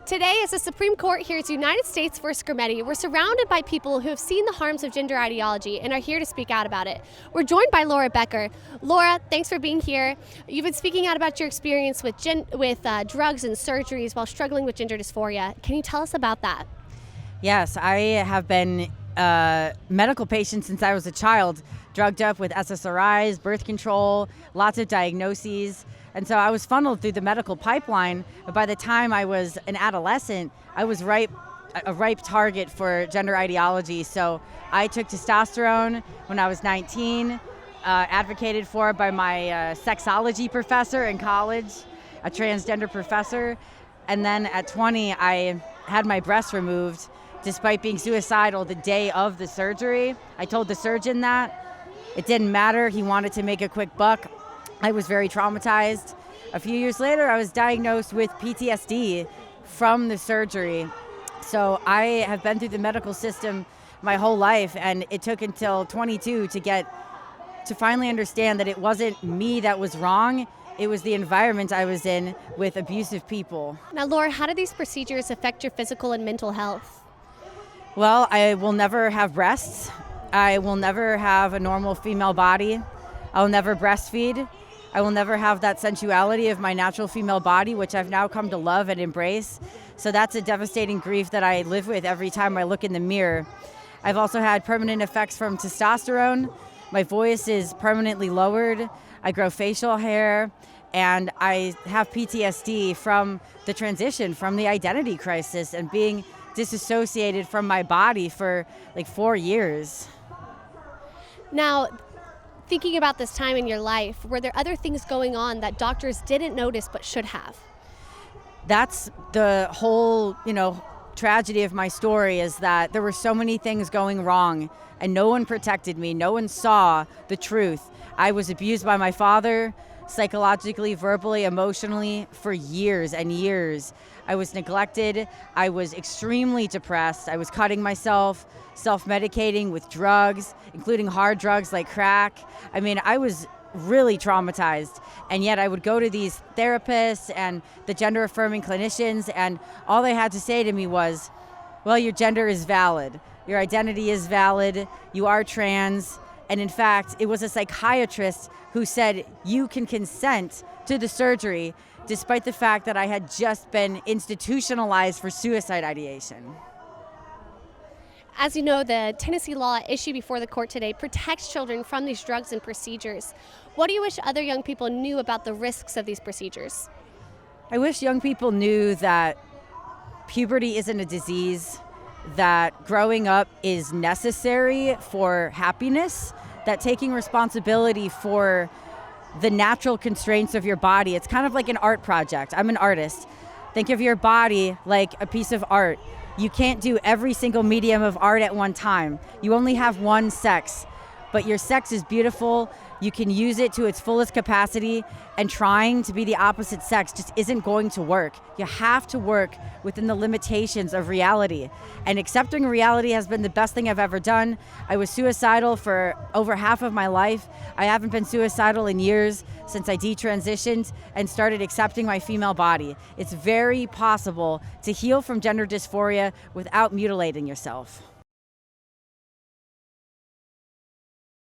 Today, as the Supreme Court hears United States v. Skrmetti, we're surrounded by people who have seen the harms of gender ideology and are here to speak out about it. We're joined by Laura Becker. Laura, thanks for being here. You've been speaking out about your experience with drugs and surgeries while struggling with gender dysphoria. Can you tell us about that? Yes, I have been a medical patient since I was a child, drugged up with SSRIs, birth control, lots of diagnoses. And so I was funneled through the medical pipeline. But by the time I was an adolescent, I was a ripe target for gender ideology. So I took testosterone when I was 19, advocated for by my sexology professor in college, a transgender professor. And then at 20, I had my breasts removed despite being suicidal the day of the surgery. I told the surgeon that. It didn't matter. He wanted to make a quick buck. I was very traumatized. A few years later, I was diagnosed with PTSD from the surgery. So I have been through the medical system my whole life, and it took until 22 to finally understand that it wasn't me that was wrong. It was the environment I was in with abusive people. Now, Laura, how do these procedures affect your physical and mental health? Well, I will never have breasts. I will never have a normal female body. I'll never breastfeed. I will never have that sensuality of my natural female body, which I've now come to love and embrace. So that's a devastating grief that I live with every time I look in the mirror. I've also had permanent effects from testosterone. My voice is permanently lowered. I grow facial hair, and I have PTSD from the transition, from the identity crisis, and being disassociated from my body for like 4 years. Now, thinking about this time in your life, were there other things going on that doctors didn't notice but should have? That's the whole, tragedy of my story, is that there were so many things going wrong and no one protected me. No one saw the truth. I was abused by my father, psychologically, verbally, emotionally, for years and years. I was neglected. I was extremely depressed. I was cutting myself, self-medicating with drugs, including hard drugs like crack. I mean, I was really traumatized. And yet I would go to these therapists and the gender-affirming clinicians, and all they had to say to me was, well, your gender is valid. Your identity is valid. You are trans. And in fact, it was a psychiatrist who said, you can consent to the surgery, despite the fact that I had just been institutionalized for suicide ideation. As you know, the Tennessee law issued before the court today protects children from these drugs and procedures. What do you wish other young people knew about the risks of these procedures? I wish young people knew that puberty isn't a disease, that growing up is necessary for happiness, that taking responsibility for the natural constraints of your body, it's kind of like an art project. I'm an artist. Think of your body like a piece of art. You can't do every single medium of art at one time. You only have one sex, but your sex is beautiful. You can use it to its fullest capacity, and trying to be the opposite sex just isn't going to work. You have to work within the limitations of reality. And accepting reality has been the best thing I've ever done. I was suicidal for over half of my life. I haven't been suicidal in years since I detransitioned and started accepting my female body. It's very possible to heal from gender dysphoria without mutilating yourself.